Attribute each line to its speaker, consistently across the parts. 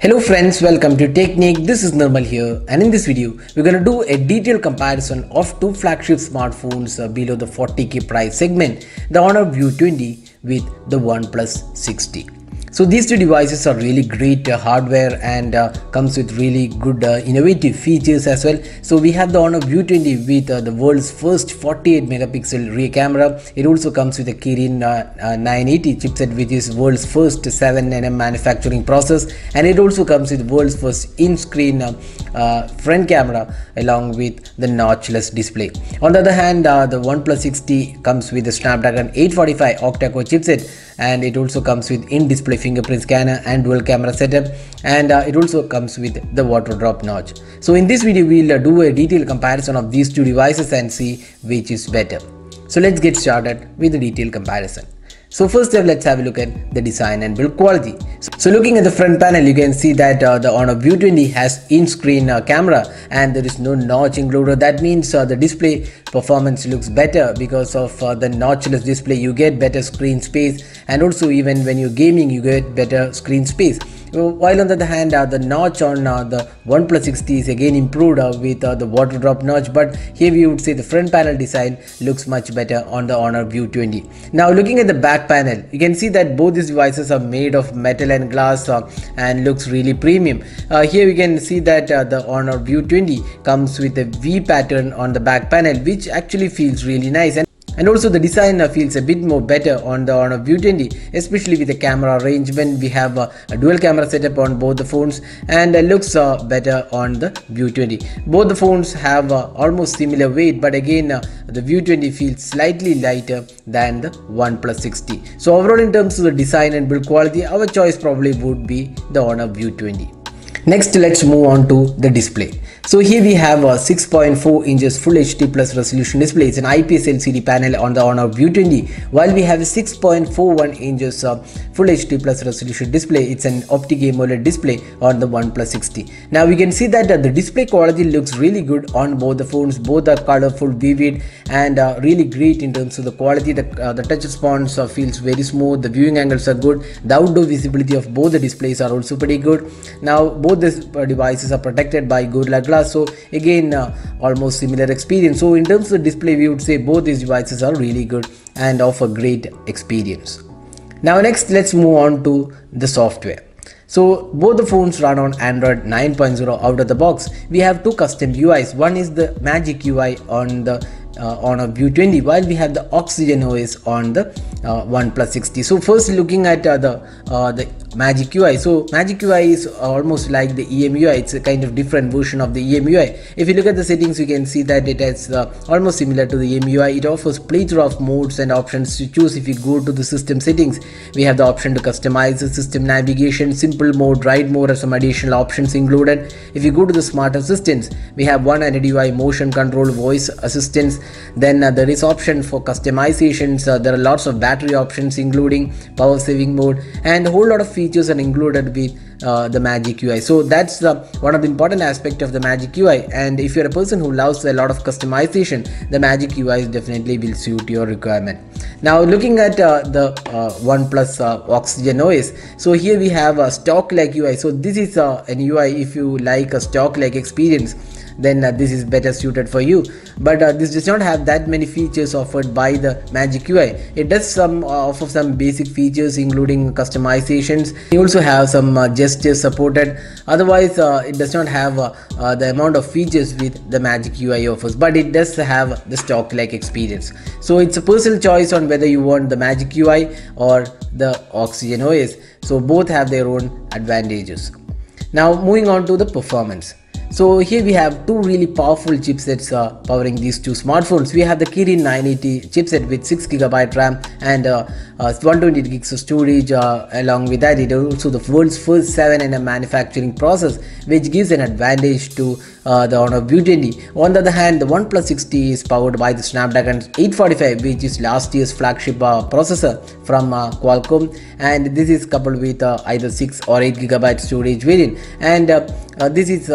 Speaker 1: Hello friends, welcome to Technique. This is Nirmal here, and in this video we're going to do a detailed comparison of two flagship smartphones below the 40k price segment, the Honor View 20 with the OnePlus 60. So these two devices are really great hardware and comes with really good innovative features as well. So we have the Honor View 20 with the world's first 48 megapixel rear camera. It also comes with a Kirin 980 chipset, which is world's first 7nm manufacturing process, and it also comes with world's first in-screen front camera along with the notchless display. On the other hand, the OnePlus 60 comes with the Snapdragon 845 octa-core chipset, and it also comes with in-display fingerprint scanner and dual camera setup, and it also comes with the water drop notch. So in this video we'll do a detailed comparison of these two devices and see which is better. So let's get started with the detailed comparison. So first up, let's have a look at the design and build quality. So looking at the front panel, you can see that the Honor View 20 has in-screen camera and there is no notch included. That means the display performance looks better because of the notchless display. You get better screen space, and also even when you're gaming you get better screen space. While on the other hand, the notch on the OnePlus 60 is again improved with the water drop notch, but here we would say the front panel design looks much better on the Honor View 20. Now looking at the back panel, you can see that both these devices are made of metal and glass and looks really premium. Here we can see that the Honor View 20 comes with a V pattern on the back panel, which actually feels really nice. And also the design feels a bit more better on the Honor View 20, especially with the camera arrangement. We have a dual camera setup on both the phones, and looks better on the View 20. Both the phones have almost similar weight, but again the View 20 feels slightly lighter than the OnePlus 60. So overall, in terms of the design and build quality, our choice probably would be the Honor View 20. Next, let's move on to the display. So here we have a 6.4 inches Full HD Plus resolution display. It's an IPS LCD panel on the Honor View 20, while we have a 6.41 inches Full HD Plus resolution display. It's an Optic AMOLED display on the OnePlus 60. Now we can see that the display quality looks really good on both the phones. Both are colorful, vivid, and really great in terms of the quality. The touch response feels very smooth. The viewing angles are good. The outdoor visibility of both the displays are also pretty good. Now both these devices are protected by Gorilla Glass, so again almost similar experience. So in terms of display, we would say both these devices are really good and offer great experience. Now next, let's move on to the software. So both the phones run on Android 9.0 out of the box. We have two custom UIs. One is the Magic UI on the Honor View 20, while we have the Oxygen OS on the OnePlus 60. So first, looking at the Magic UI. So Magic UI is almost like the EMUI. It's a kind of different version of the EMUI. If you look at the settings, you can see that it is almost similar to the EMUI. It offers plethora of modes and options to choose. If you go to the system settings, we have the option to customize the system navigation, simple mode, ride mode, or some additional options included. If you go to the smart assistants, we have One Android UI, motion control, voice assistance. Then there is option for customizations. There are lots of battery options including power saving mode, and a whole lot of features are included with the Magic UI. So that's one of the important aspects of the Magic UI, and if you're a person who loves a lot of customization, the Magic UI definitely will suit your requirement. Now looking at the OnePlus Oxygen OS, so here we have a stock-like UI. So this is an UI, if you like a stock-like experience, then this is better suited for you. But this does not have that many features offered by the Magic UI. It does offer some basic features including customizations. You also have some gestures supported. Otherwise it does not have the amount of features with the Magic UI offers, but it does have the stock-like experience. So it's a personal choice on whether you want the Magic UI or the Oxygen OS. So both have their own advantages. Now moving on to the performance. So here we have two really powerful chipsets powering these two smartphones. We have the Kirin 980 chipset with 6GB RAM and 128 gigs of storage. Along with that, it is also the world's first 7nm manufacturing process, which gives an advantage to the Honor View 20. On the other hand, the OnePlus 60 is powered by the Snapdragon 845, which is last year's flagship processor from Qualcomm, and this is coupled with either 6 or 8 GB storage variant, and this is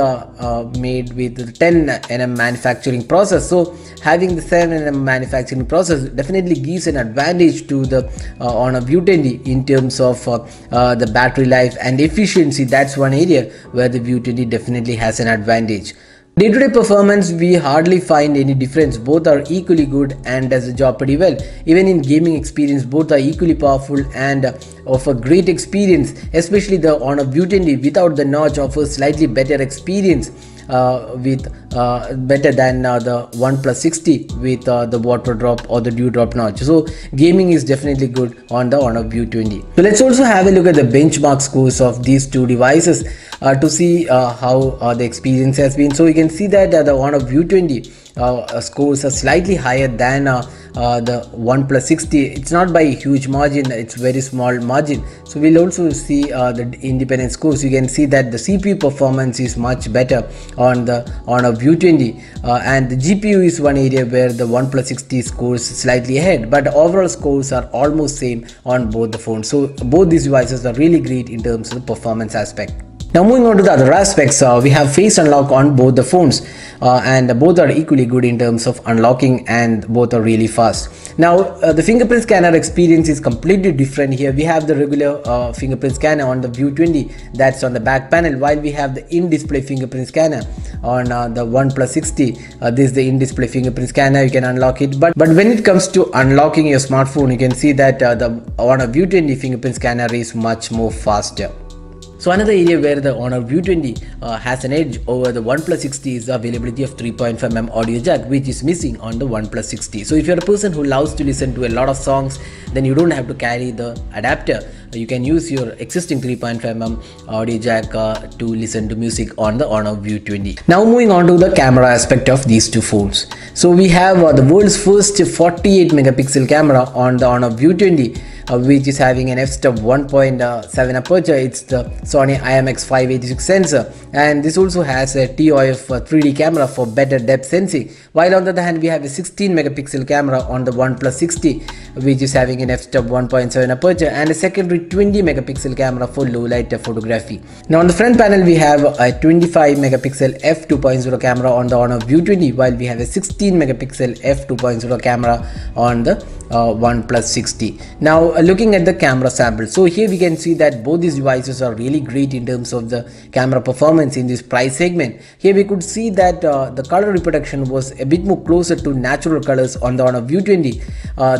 Speaker 1: made with the 10nm manufacturing process. So having the 7nm manufacturing process definitely gives an advantage to the Honor View 20 in terms of the battery life and efficiency. That's one area where the View 20 definitely has an advantage. Day-to-day performance, we hardly find any difference. Both are equally good and does the job pretty well. Even in gaming experience, both are equally powerful and offer great experience. Especially the Honor View 20 without the notch offers slightly better experience with better than the OnePlus 60 with the water drop or the dew drop notch. So gaming is definitely good on the Honor View 20. So let's also have a look at the benchmark scores of these two devices to see how the experience has been. So you can see that the Honor View 20 scores are slightly higher than the OnePlus 60. It's not by a huge margin, it's very small margin. So we'll also see the independent scores. You can see that the CPU performance is much better on the Honor View 20 and the GPU is one area where the OnePlus 60 scores slightly ahead, but overall scores are almost same on both the phones. So both these devices are really great in terms of the performance aspect. Now moving on to the other aspects, we have face unlock on both the phones and both are equally good in terms of unlocking and both are really fast. Now the fingerprint scanner experience is completely different here. We have the regular fingerprint scanner on the View 20 that's on the back panel, while we have the in-display fingerprint scanner on the OnePlus 60. This is the in-display fingerprint scanner, you can unlock it, but when it comes to unlocking your smartphone, you can see that the Honor View 20 fingerprint scanner is much more faster. So another area where the Honor View 20 has an edge over the OnePlus 60 is the availability of 3.5mm audio jack, which is missing on the OnePlus 60. So if you're a person who loves to listen to a lot of songs, then you don't have to carry the adapter. You can use your existing 3.5mm audio jack to listen to music on the Honor View 20. Now moving on to the camera aspect of these two phones. So we have the world's first 48 megapixel camera on the Honor View 20. Which is having an f-stop 1.7 aperture. It's the Sony IMX586 sensor, and this also has a TOF 3D camera for better depth sensing, while on the other hand we have a 16 megapixel camera on the OnePlus 60, which is having an f-stop 1.7 aperture and a secondary 20 megapixel camera for low light photography. Now on the front panel we have a 25 megapixel f2.0 camera on the Honor View 20, while we have a 16 megapixel f2.0 camera on the OnePlus 60. Now looking at the camera sample, so here we can see that both these devices are really great in terms of the camera performance in this price segment. Here we could see that the color reproduction was a bit more closer to natural colors on the Honor View 20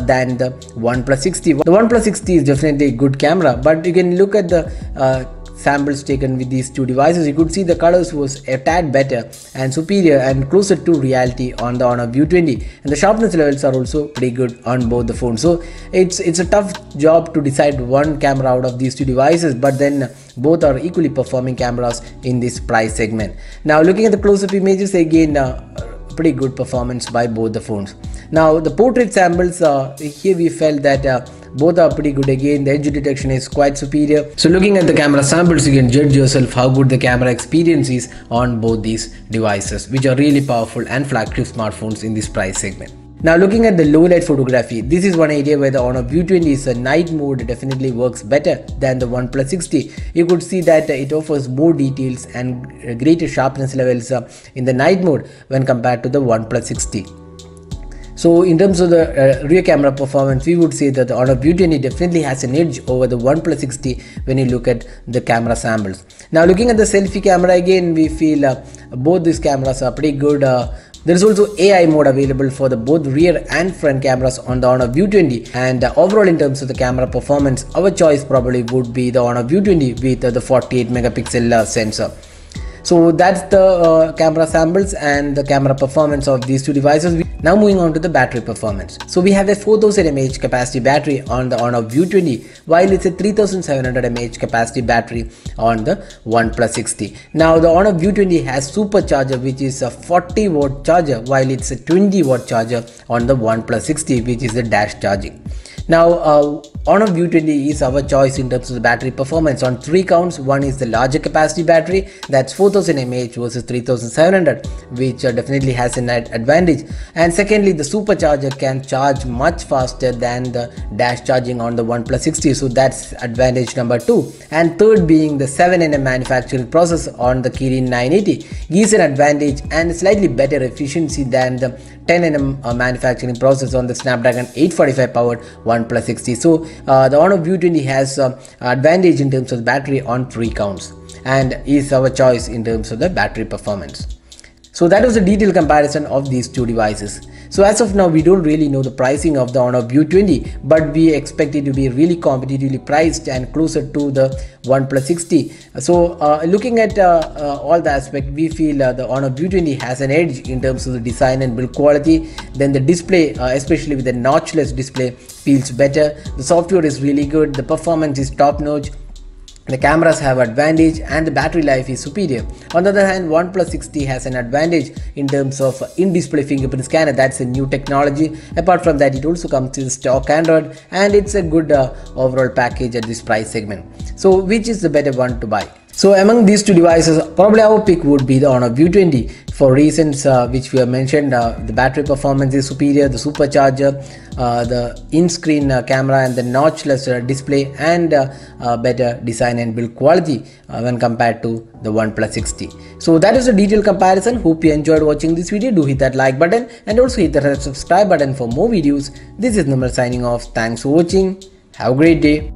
Speaker 1: than the OnePlus 60. The OnePlus 60 is definitely a good camera, but you can look at the samples taken with these two devices. You could see the colors was a tad better and superior and closer to reality on the Honor View 20, and the sharpness levels are also pretty good on both the phones. So it's a tough job to decide one camera out of these two devices, but then both are equally performing cameras in this price segment. Now looking at the close-up images, again pretty good performance by both the phones. Now the portrait samples, here we felt that both are pretty good. Again, the edge detection is quite superior. So looking at the camera samples, you can judge yourself how good the camera experience is on both these devices, which are really powerful and flagship smartphones in this price segment. Now looking at the low light photography, this is one area where the Honor View 20 is a night mode definitely works better than the OnePlus 60. You could see that it offers more details and greater sharpness levels in the night mode when compared to the OnePlus 60. So in terms of the rear camera performance, we would say that the Honor View 20 definitely has an edge over the OnePlus 60 when you look at the camera samples. Now looking at the selfie camera, again we feel both these cameras are pretty good. There is also AI mode available for the both rear and front cameras on the Honor View 20, and overall in terms of the camera performance, our choice probably would be the Honor View 20 with the 48 megapixel sensor. So that's the camera samples and the camera performance of these two devices. Now moving on to the battery performance. So we have a 4000 mAh capacity battery on the Honor View 20, while it's a 3700 mAh capacity battery on the OnePlus 60. Now the Honor View 20 has supercharger, which is a 40 watt charger, while it's a 20 watt charger on the OnePlus 60, which is the dash charging. Now, Honor View 20 is our choice in terms of the battery performance on 3 counts. One is the larger capacity battery, that's 4000 mAh versus 3700, which definitely has an advantage. And secondly, the supercharger can charge much faster than the dash charging on the OnePlus 60, so that's advantage number 2. And third being the 7nm manufacturing process on the Kirin 980 gives an advantage and slightly better efficiency than the 10nm manufacturing process on the Snapdragon 845 powered OnePlus 60. So the Honor View 20 has advantage in terms of the battery on 3 counts and is our choice in terms of the battery performance. So that was a detailed comparison of these two devices. So as of now, we don't really know the pricing of the Honor View 20, but we expect it to be really competitively priced and closer to the OnePlus 60. So looking at all the aspects, we feel the Honor View 20 has an edge in terms of the design and build quality. Then the display, especially with the notchless display, feels better. The software is really good. The performance is top notch. The cameras have advantage and the battery life is superior. On the other hand, OnePlus 60 has an advantage in terms of in-display fingerprint scanner. That's a new technology. Apart from that, it also comes with stock Android and it's a good overall package at this price segment. So which is the better one to buy? So among these two devices, probably our pick would be the Honor View 20 for reasons which we have mentioned. The battery performance is superior, the supercharger, the in-screen camera and the notchless display, and better design and build quality when compared to the OnePlus 60. So that is a detailed comparison. Hope you enjoyed watching this video. Do hit that like button and also hit the subscribe button for more videos. This is Nirmal signing off. Thanks for watching. Have a great day.